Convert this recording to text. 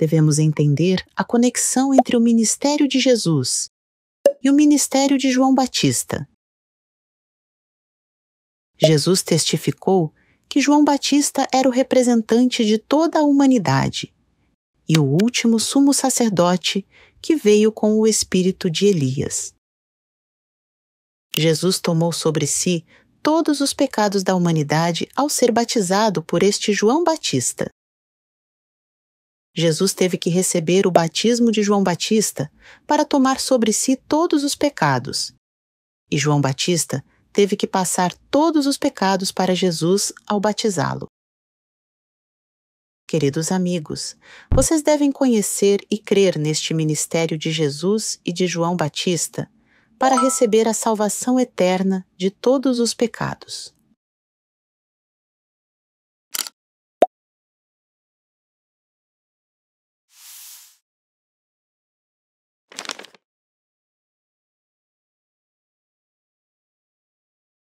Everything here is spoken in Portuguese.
devemos entender a conexão entre o ministério de Jesus e o ministério de João Batista. Jesus testificou que João Batista era o representante de toda a humanidade e o último sumo sacerdote que veio com o espírito de Elias. Jesus tomou sobre si todos os pecados da humanidade ao ser batizado por este João Batista. Jesus teve que receber o batismo de João Batista para tomar sobre si todos os pecados. E João Batista teve que passar todos os pecados para Jesus ao batizá-lo. Queridos amigos, vocês devem conhecer e crer neste ministério de Jesus e de João Batista para receber a salvação eterna de todos os pecados.